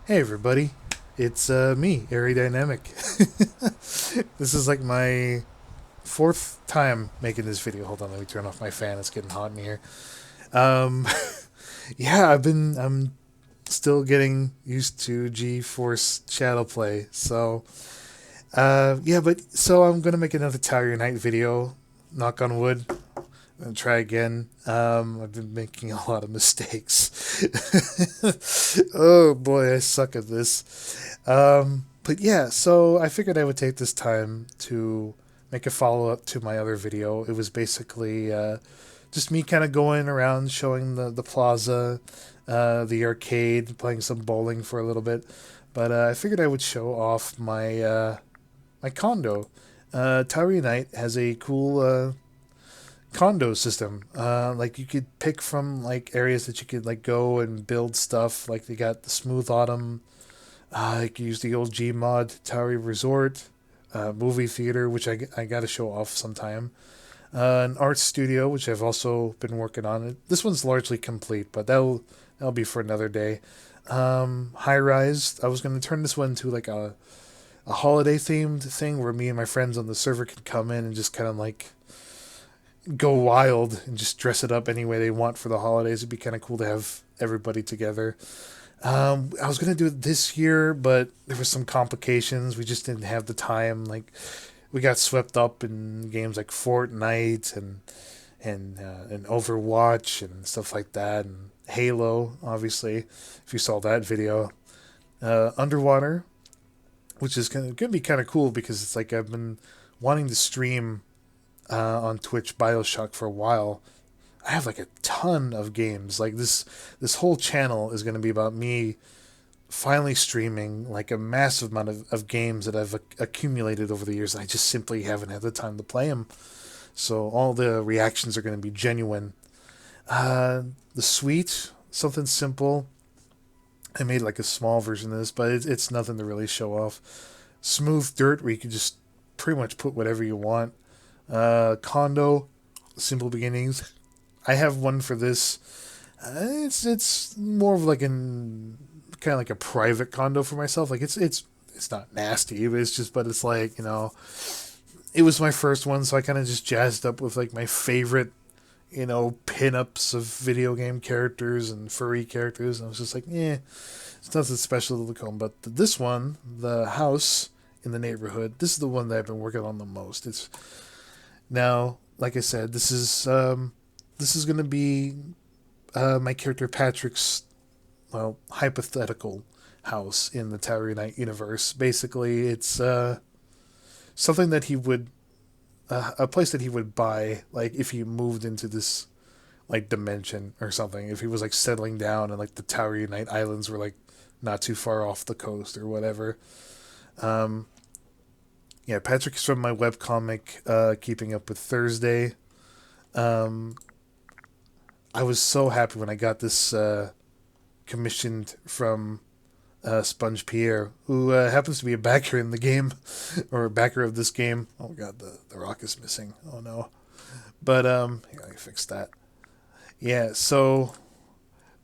Hey everybody, it's me, Ari-Dynamic. This is like my fourth time making this video. Hold on, let me turn off my fan. It's getting hot in here. Um, yeah, I'm still getting used to GeForce Shadowplay. So I'm gonna make another Tower Night video. Knock on wood. And try again. I've been making a lot of mistakes. Oh boy, I suck at this. But yeah, so I figured I would take this time to make a follow up to my other video. It was basically just me kind of going around showing the plaza, the arcade, playing some bowling for a little bit. But I figured I would show off my condo. Tower Unite has a cool condo system. Like you could pick from like areas that you could like go and build stuff. Like they got the Smooth Autumn. You can use the old G mod Tower Resort, movie theater, which I got to show off sometime. An art studio, which I've also been working on. This one's largely complete, but that'll be for another day. High rise. I was going to turn this one into like a holiday themed thing where me and my friends on the server could come in and just kind of like go wild and just dress it up any way they want for the holidays. It'd be kind of cool to have everybody together. I was gonna do it this year, but there were some complications. We just didn't have the time. Like we got swept up in games like Fortnite and Overwatch and stuff like that, and Halo, obviously, if you saw that video. Underwater, which is gonna be kind of cool because it's like I've been wanting to stream on Twitch Bioshock for a while. I have like a ton of games. Like this whole channel is going to be about me finally streaming like a massive amount of games that I've accumulated over the years. I just simply haven't had the time to play them. So all the reactions are going to be genuine. The suite, something simple. I made like a small version of this, but it's nothing to really show off. Smooth dirt where you can just pretty much put whatever you want. Condo, simple beginnings. I have one for this. It's more of like an kind of like a private condo for myself. Like it's not nasty, but it's like it was my first one, so I kind of just jazzed up with like my favorite pinups of video game characters and furry characters, and I was just like, it's nothing special to look on. But this one, the house in the neighborhood, this is the one that I've been working on the most. It's now, like I said, this is going to be my character Patrick's hypothetical house in the Tower Knight universe. Basically, it's something that he would a place that he would buy like if he moved into this like dimension or something. If he was like settling down and like the Tower Unite Islands were like not too far off the coast or whatever. Um, yeah, Patrick is from my webcomic, Keeping Up with Thursday. Um, I was so happy when I got this commissioned from Sponge Pierre, who happens to be a backer in the game, or a backer of this game. Oh god, the rock is missing. Oh no. But here, I fix that. Yeah, so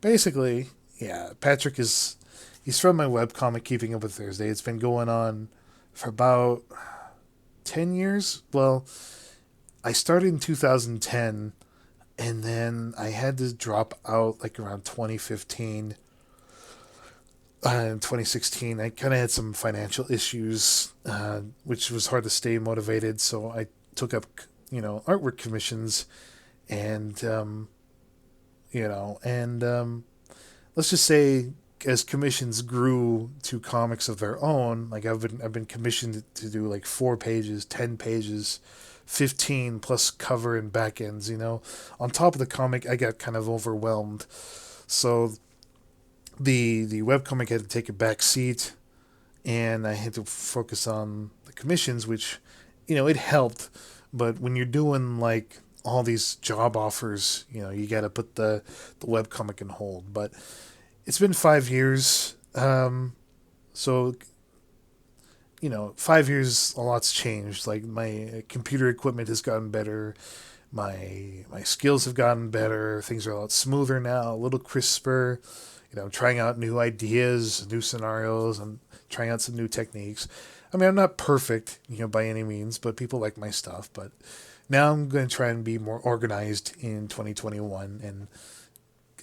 basically, yeah, Patrick is he's from my webcomic Keeping Up with Thursday. It's been going on for about 10 years. Well, I started in 2010 and then I had to drop out like around 2015. In 2016, I kind of had some financial issues, which was hard to stay motivated. So I took up, artwork commissions, and let's just say as commissions grew to comics of their own, like I've been commissioned to do like 4 pages, 10 pages, 15 plus cover and back ends. On top of the comic, I got kind of overwhelmed. So the webcomic had to take a back seat, and I had to focus on the commissions, which it helped. But when you're doing like all these job offers, you got to put the webcomic in hold. But it's been 5 years, so 5 years, a lot's changed. Like my computer equipment has gotten better, my skills have gotten better. Things are a lot smoother now, a little crisper. trying out new ideas, new scenarios, and trying out some new techniques. I mean, I'm not perfect, by any means, but people like my stuff. But now I'm going to try and be more organized in 2021, and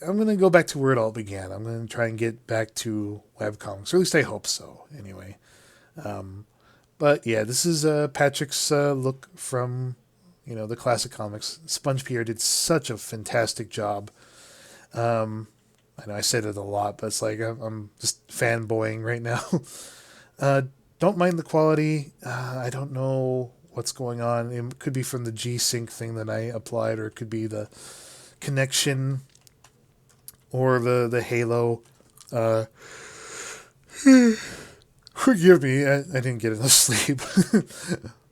I'm going to go back to where it all began. I'm going to try and get back to webcomics, or at least I hope so, anyway. But yeah, this is Patrick's look from, the classic comics. Sponge Pierre did such a fantastic job. I know I said it a lot, but it's like I'm just fanboying right now. Don't mind the quality. I don't know what's going on. It could be from the G-Sync thing that I applied, or it could be the connection or the Halo. Forgive me, I didn't get enough sleep.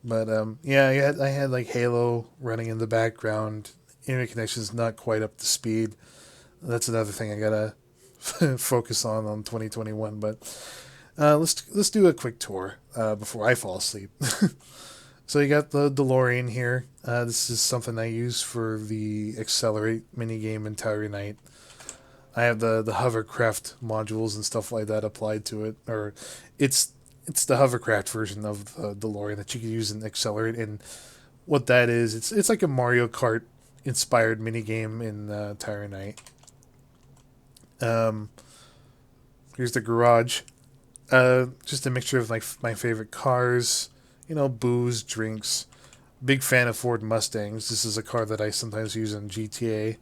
But yeah, I had like Halo running in the background. Internet connection's not quite up to speed. That's another thing I gotta focus on 2021. But let's do a quick tour before I fall asleep. So you got the DeLorean here. This is something I use for the Accelerate minigame in Tower Night. I have the hovercraft modules and stuff like that applied to it, or it's the hovercraft version of the DeLorean that you can use in Accelerate. And what that is, it's like a Mario Kart inspired minigame in Tower Night. Here's the garage. Just a mixture of like my favorite cars, booze, drinks. Big fan of Ford Mustangs. This is a car that I sometimes use in GTA.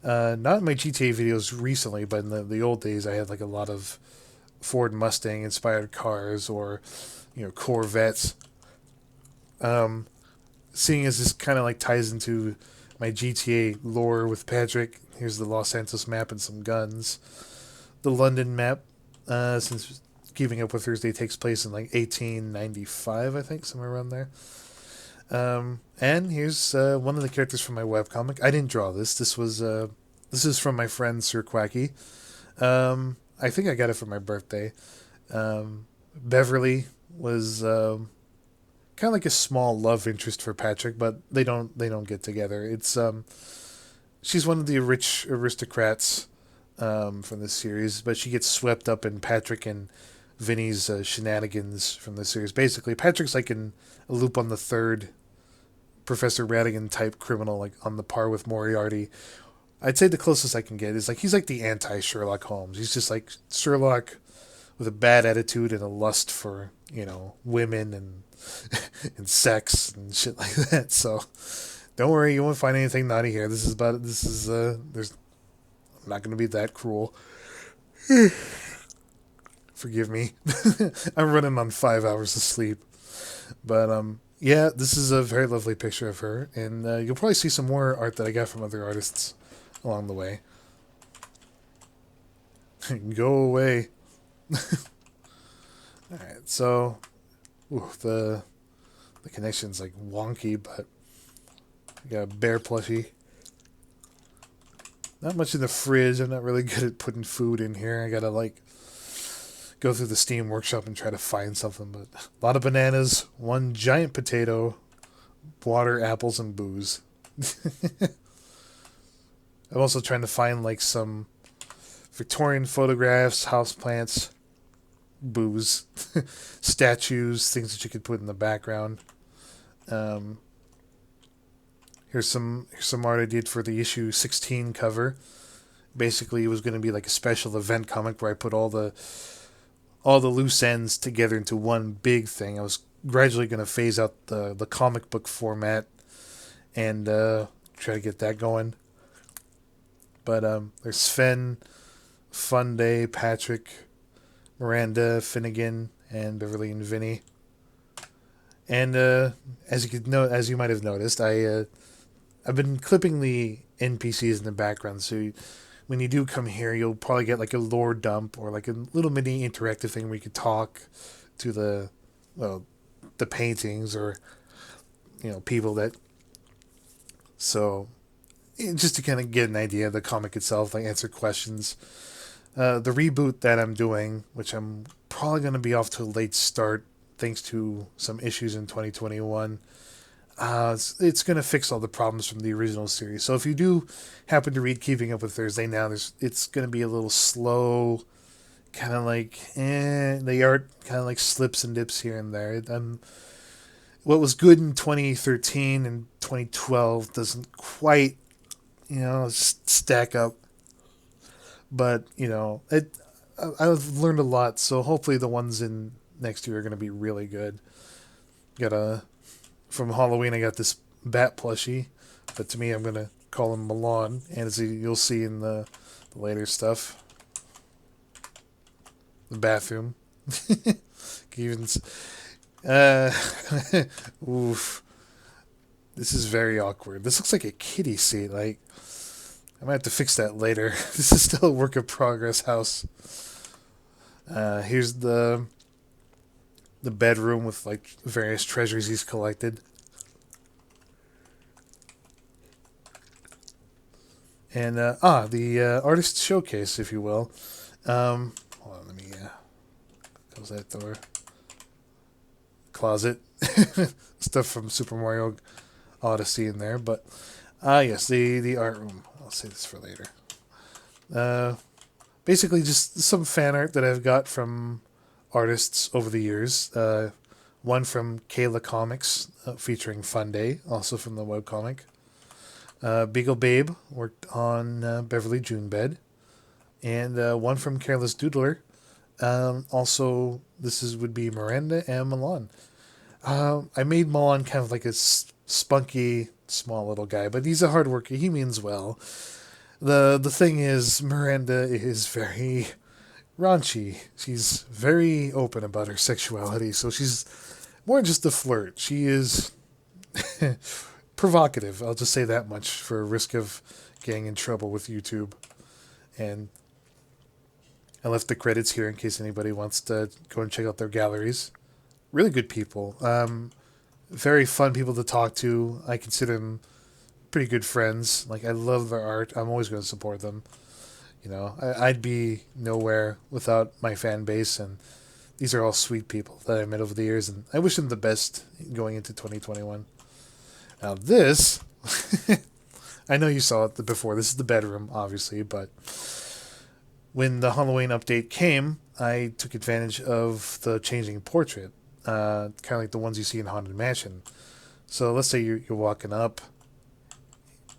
Not in my GTA videos recently, but in the old days, I had like a lot of Ford Mustang inspired cars, or Corvettes. Seeing as this kind of like ties into my GTA lore with Patrick, here's the Los Santos map and some guns. The London map, since Keeping Up with Thursday takes place in like 1895, I think, somewhere around there. And here's one of the characters from my webcomic. I didn't draw this. This is from my friend Sir Quacky. I think I got it for my birthday. Beverly was kind of like a small love interest for Patrick, but they don't get together. It's she's one of the rich aristocrats from this series, but she gets swept up in Patrick and Vinny's shenanigans from this series. Basically, Patrick's like in a loop on the third Professor Radigan type criminal, like on the par with Moriarty. I'd say the closest I can get is like he's like the anti-Sherlock Holmes. He's just like Sherlock with a bad attitude and a lust for, women and and sex and shit like that. So don't worry, you won't find anything naughty here. There's I'm not going to be that cruel. Forgive me. I'm running on 5 hours of sleep. But yeah, this is a very lovely picture of her, and you'll probably see some more art that I got from other artists along the way. Go away. Alright, so the connection's like wonky, but we got a bear plushie. Not much in the fridge. I'm not really good at putting food in here. I gotta like go through the Steam Workshop and try to find something, but a lot of bananas, one giant potato, water, apples, and booze. I'm also trying to find like some Victorian photographs, houseplants, booze, statues, things that you could put in the background. Here's some art I did for the issue 16 cover. Basically, it was going to be like a special event comic where I put all the loose ends together into one big thing. I was gradually going to phase out the comic book format and try to get that going. But there's Sven, Funday, Patrick, Miranda, Finnegan, and Beverly and Vinny. And as you might have noticed, I've been clipping the NPCs in the background, so when you do come here, you'll probably get like a lore dump or like a little mini interactive thing where you could talk to the paintings or people that. So just to kind of get an idea of the comic itself, like answer questions. The reboot that I'm doing, which I'm probably going to be off to a late start thanks to some issues in 2021. it's going to fix all the problems from the original series. So if you do happen to read Keeping Up with Thursday now, it's going to be a little slow, kind of like, the art kind of like slips and dips here and there. What was good in 2013 and 2012 doesn't quite, stack up. But, I've learned a lot, so hopefully the ones in next year are going to be really good. From Halloween, I got this bat plushie, but to me, I'm going to call him Milan, and as you'll see in the later stuff. The bathroom. Even, oof. This is very awkward. This looks like a kiddie seat. Like, I might have to fix that later. This is still a work in progress house. Here's the bedroom with like various treasures he's collected. And the artist showcase, if you will. Hold on, let me close that door. Closet. Stuff from Super Mario Odyssey in there, but yes, the art room. I'll save this for later. Basically just some fan art that I've got from artists over the years. One from Kayla Comics, featuring Fun Day, also from the webcomic. Beagle Babe worked on Beverly Junebed. And one from Careless Doodler. Also, would be Miranda and Milan. I made Milan kind of like a spunky, small little guy, but he's a hard worker. He means well. The thing is, Miranda is very raunchy. She's very open about her sexuality, so she's more just a flirt. She is provocative, I'll just say that much, for risk of getting in trouble with YouTube. And I left the credits here in case anybody wants to go and check out their galleries. Really good people. Very fun people to talk to. I consider them pretty good friends. Like, I love their art. I'm always going to support them. I'd be nowhere without my fan base, and these are all sweet people that I met over the years, and I wish them the best going into 2021. Now this, I know you saw it before. This is the bedroom, obviously, but when the Halloween update came, I took advantage of the changing portrait, kind of like the ones you see in Haunted Mansion. So let's say you're walking up,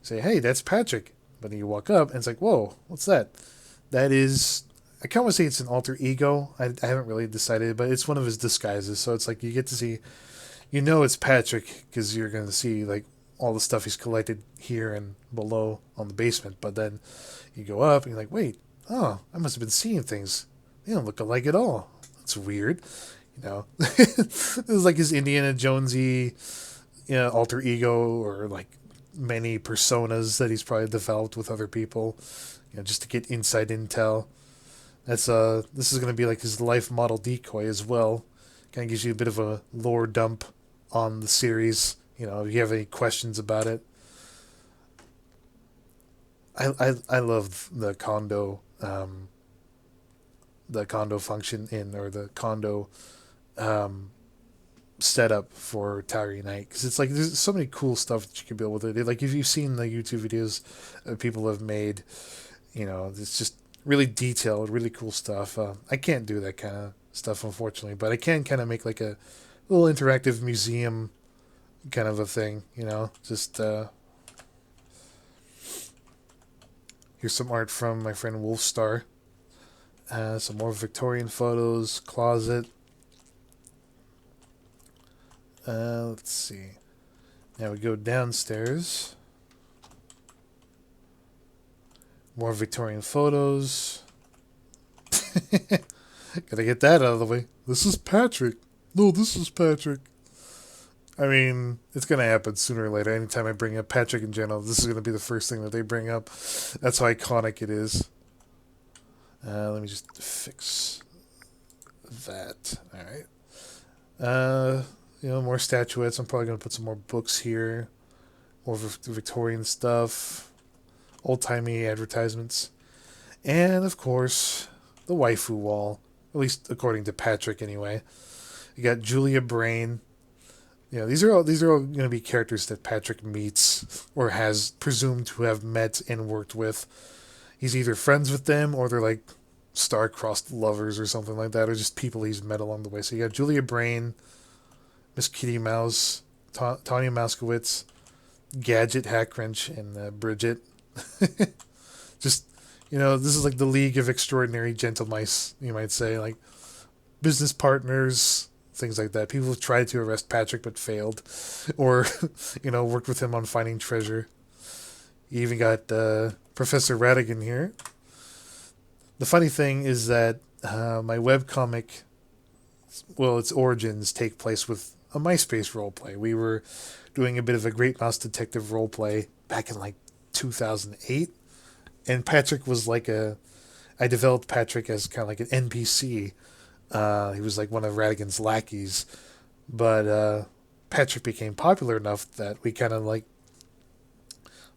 say, hey, that's Patrick. But then you walk up, and it's like, whoa, what's that? That is, I kind of want to say it's an alter ego. I haven't really decided, but it's one of his disguises. So it's like you get to see, it's Patrick, because you're going to see like all the stuff he's collected here and below on the basement. But then you go up, and you're like, wait, oh, I must have been seeing things. They don't look alike at all. That's weird. It was like his Indiana Jonesy, alter ego, or like many personas that he's probably developed with other people, just to get inside intel. This is going to be like his life model decoy as well. Kind of gives you a bit of a lore dump on the series. If you have any questions about it. I love the Condo, function or the Condo setup for Tower Unite, because it's like there's so many cool stuff that you can build with it. Like, if you've seen the YouTube videos people have made, it's just really detailed, really cool stuff. I can't do that kind of stuff, unfortunately, but I can kind of make like a little interactive museum kind of a thing, just here's some art from my friend Wolfstar. Some more Victorian photos, closet. Let's see. Now we go downstairs. More Victorian photos. Gotta get that out of the way. This is Patrick. No, this is Patrick. I mean, it's gonna happen sooner or later. Anytime I bring up Patrick in general, this is gonna be the first thing that they bring up. That's how iconic it is. Let me just fix that. Alright. More statuettes. I'm probably going to put some more books here. More Victorian stuff. Old-timey advertisements. And, of course, the waifu wall. At least according to Patrick, anyway. You got Julia Brain. these are all going to be characters that Patrick meets or has presumed to have met and worked with. He's either friends with them or they're like star-crossed lovers or something like that, or just people he's met along the way. So you got Julia Brain, Miss Kitty Mouse, Tanya Moskowitz, Gadget, Hackwrench, and Bridget. Just, this is like the League of Extraordinary Gentle Mice, you might say. Like, business partners, things like that. People have tried to arrest Patrick but failed. Or, worked with him on finding treasure. You even got Professor Radigan here. The funny thing is that my webcomic, well, its origins take place with a MySpace roleplay. We were doing a bit of a Great Mouse Detective roleplay back in like 2008. And Patrick was like I developed Patrick as kind of like an NPC. He was like one of Radigan's lackeys. But Patrick became popular enough that we kind of like,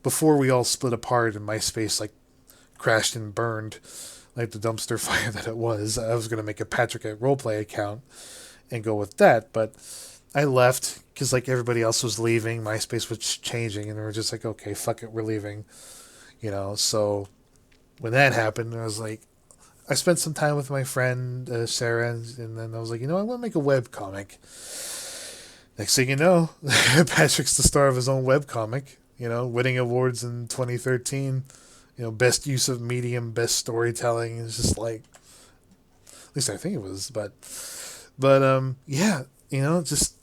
before we all split apart and MySpace like crashed and burned, like the dumpster fire that it was, I was going to make a Patrick roleplay account and go with that. But I left because like everybody else was leaving, MySpace was changing, and we were just like, okay, fuck it, we're leaving. So when that happened, I was like, I spent some time with my friend Sarah, and then I was like, I want to make a webcomic. Next thing you know, Patrick's the star of his own webcomic, winning awards in 2013. Best use of medium, best storytelling. It's just like, at least I think it was, but yeah, just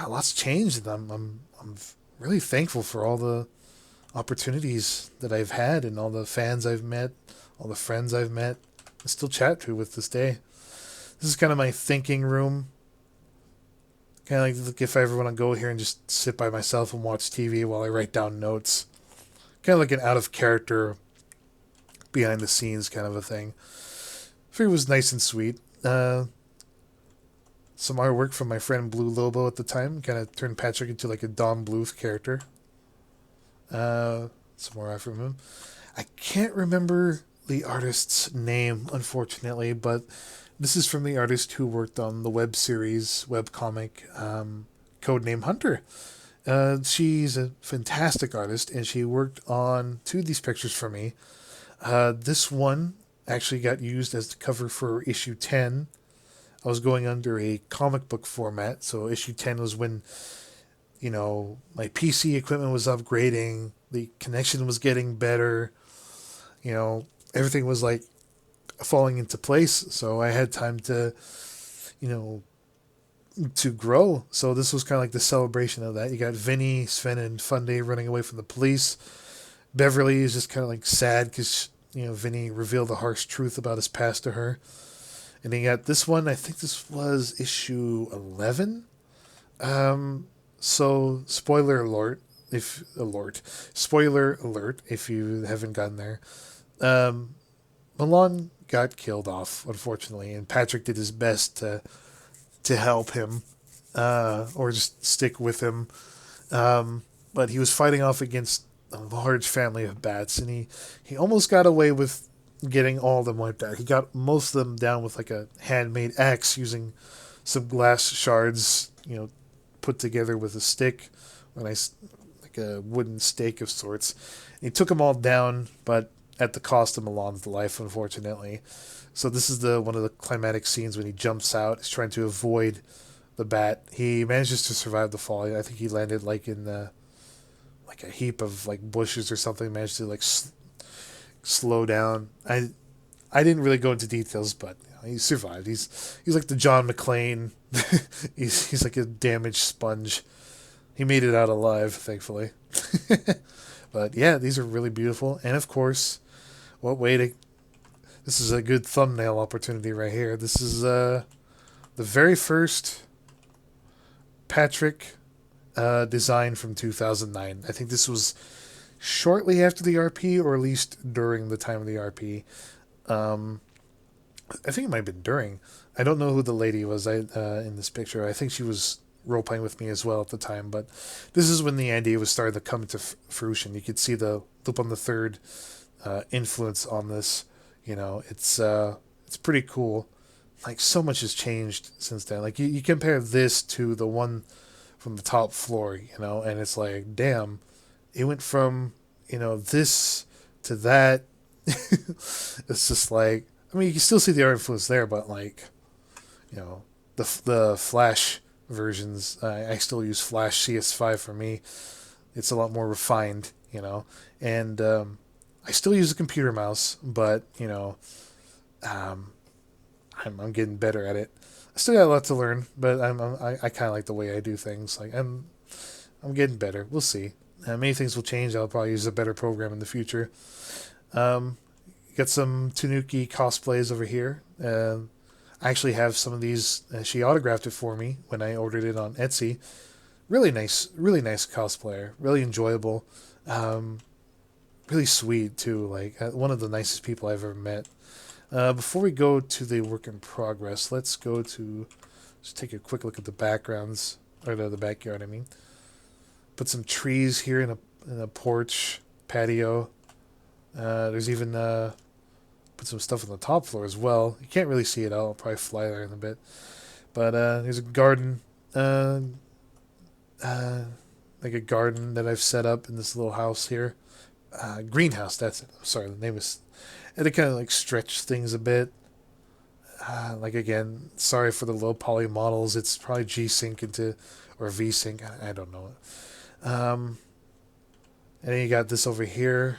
lots changed, and I'm really thankful for all the opportunities that I've had and all the fans I've met, all the friends I've met, I still chat to with this day. This is kind of my thinking room. Kind of like if I ever want to go here and just sit by myself and watch TV while I write down notes. Kind of like an out of character, behind the scenes kind of a thing. I figured it was nice and sweet. Some artwork from my friend Blue Lobo at the time kind of turned Patrick into like a Don Bluth character. Some more art from him. I can't remember the artist's name, unfortunately, but this is from the artist who worked on the web series, webcomic, Codename Hunter. She's a fantastic artist, and she worked on 2 of these pictures for me. This one actually got used as the cover for issue 10. I was going under a comic book format, so issue 10 was when, my PC equipment was upgrading, the connection was getting better, everything was like falling into place, so I had time to, to grow. So this was kind of like the celebration of that. You got Vinny, Sven, and Funday running away from the police. Beverly is just kind of like sad because, Vinny revealed the harsh truth about his past to her. And then you got this one, I think this was issue 11. So spoiler alert if you haven't gotten there. Milan got killed off, unfortunately, and Patrick did his best to help him, or just stick with him. But he was fighting off against a large family of bats, and he almost got away with getting all of them wiped out. He got most of them down with like a handmade axe using some glass shards, put together with a stick, like a wooden stake of sorts. And he took them all down, but at the cost of Milan's life, unfortunately. So this is one of the climatic scenes when he jumps out. He's trying to avoid the bat. He manages to survive the fall. I think he landed like in like a heap of like bushes or something. Managed to like slow down. I didn't really go into details, but he survived. He's like the John McClane. he's like a damaged sponge. He made it out alive, thankfully. But yeah, these are really beautiful. And of course, this is a good thumbnail opportunity right here. This is the very first Patrick design from 2009. I think this was shortly after the RP, or at least during the time of the RP. I think it might have been during. I don't know who the lady was in this picture. I think she was role-playing with me as well at the time, but this is when the idea was starting to come to fruition. You could see the Lupin the Third influence on this. It's pretty cool. Like, so much has changed since then. Like, you compare this to the one from the top floor, and it's like, damn, it went from, this to that. It's just like, I mean, you can still see the art influence there, but like, the Flash versions, I still use Flash CS5 for me. It's a lot more refined, and I still use a computer mouse, but um, I'm getting better at it. I still got a lot to learn, but I kind of like the way I do things. Like I'm getting better. We'll see. Many things will change. I'll probably use a better program in the future. Um, Got some Tanuki cosplays over here. I actually have some of these. She autographed it for me when I ordered it on Etsy. Really nice cosplayer. Really enjoyable. Um, really sweet too. Like one of the nicest people I've ever met. Before we go to the work in progress, let's go to just take a quick look at the backgrounds or the backyard. I mean, put some trees here in a porch patio. There's even put some stuff on the top floor as well. You can't really see it. I'll probably fly there in a bit. But there's a garden, uh, like a garden that I've set up in this little house here. Greenhouse. That's it. I'm sorry, the name is. And to kind of like stretch things a bit. Like again, sorry for the low poly models. It's probably G-Sync into or V-Sync. I don't know. And then you got this over here.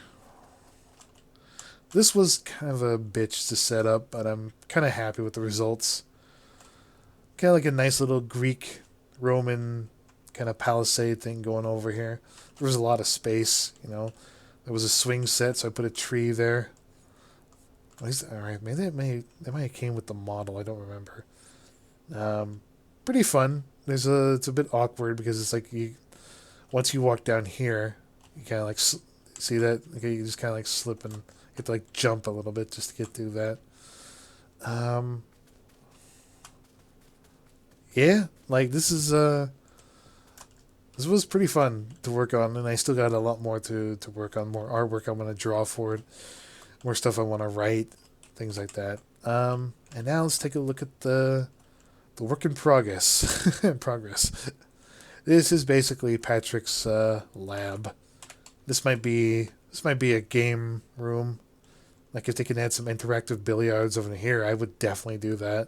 This was kind of a bitch to set up, but I'm kind of happy with the results. Kind of like a nice little Greek Roman kind of palisade thing going over here. There was a lot of space, There was a swing set, so I put a tree there. All right, maybe that might have came with the model. I don't remember. Pretty fun. It's a bit awkward because it's like once you walk down here, you kind of like see that. Okay, you just kind of like slip and you have to like jump a little bit just to get through that. Yeah, like this was pretty fun to work on, and I still got a lot more to work on. More artwork I want to draw for it. More stuff I want to write, things like that. And now let's take a look at the work in progress. This is basically Patrick's lab. This might be a game room. Like if they can add some interactive billiards over here, I would definitely do that.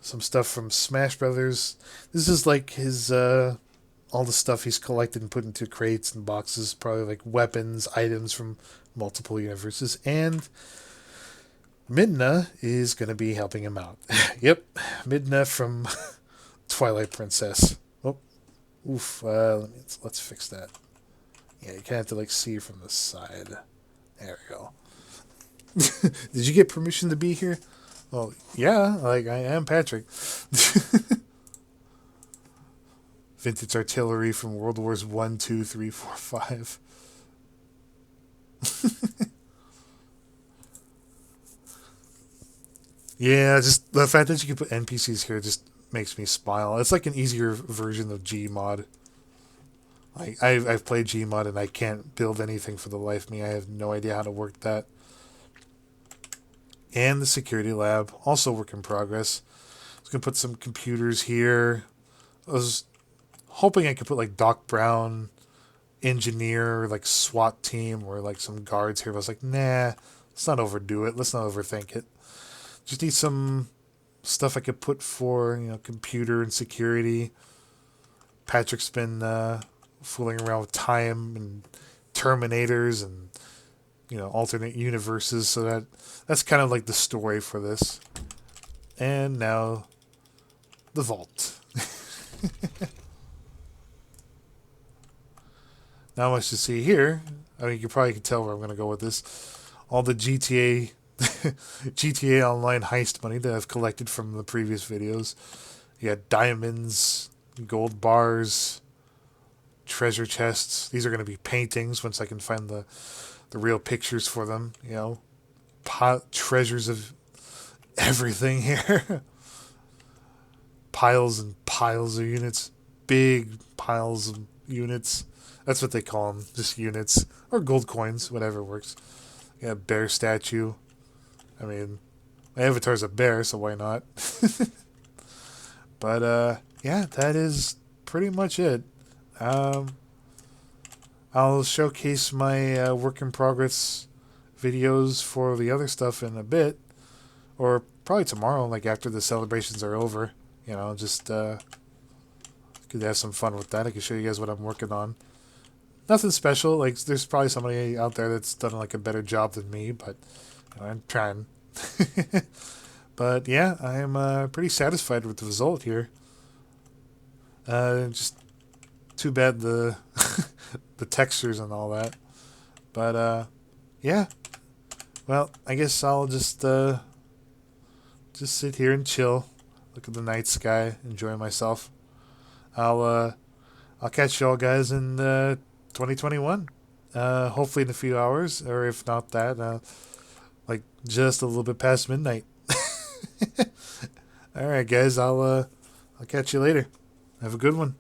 Some stuff from Smash Brothers. This is like his all the stuff he's collected and put into crates and boxes, probably like weapons, items from multiple universes. And Midna is going to be helping him out. Yep, Midna from Twilight Princess. Oh, oof. Let's fix that. Yeah, you kind of have to like see from the side. There we go. Did you get permission to be here? Well, yeah, like I am Patrick. Vintage artillery from World Wars 1, 2, 3, 4, 5. Yeah, just the fact that you can put NPCs here just makes me smile. It's like an easier version of Gmod. Like I've played Gmod and I can't build anything for the life of me. I have no idea how to work that. And the security lab, also work in progress. I was gonna put some computers here. I was hoping I could put like Doc Brown, engineer, like SWAT team, or like some guards here. But I was like, nah, let's not overdo it. Let's not overthink it. Just need some stuff I could put for computer and security. Patrick's been fooling around with time and Terminators and alternate universes, so that's kind of like the story for this. And now the vault. Not much to see here. I mean, you probably can tell where I'm going to go with this. All the GTA Online heist money that I've collected from the previous videos. You got diamonds, gold bars, treasure chests. These are going to be paintings once I can find the real pictures for them. Treasures of everything here. Piles and piles of units. Big piles of units. That's what they call them. Just units. Or gold coins. Whatever works. Yeah, bear statue. I mean, my avatar's a bear, so why not? But yeah, that is pretty much it. Um, I'll showcase my work in progress videos for the other stuff in a bit, or probably tomorrow, like after the celebrations are over. Just could have some fun with that. I can show you guys what I'm working on. Nothing special. Like there's probably somebody out there that's done like a better job than me, but I'm trying. But yeah, I am pretty satisfied with the result here. Just too bad the the textures and all that. But yeah. Well, I guess I'll just sit here and chill, look at the night sky, enjoy myself. I'll catch y'all guys in 2021. Hopefully in a few hours, or if not that, like just a little bit past midnight. All right, guys. I'll catch you later. Have a good one.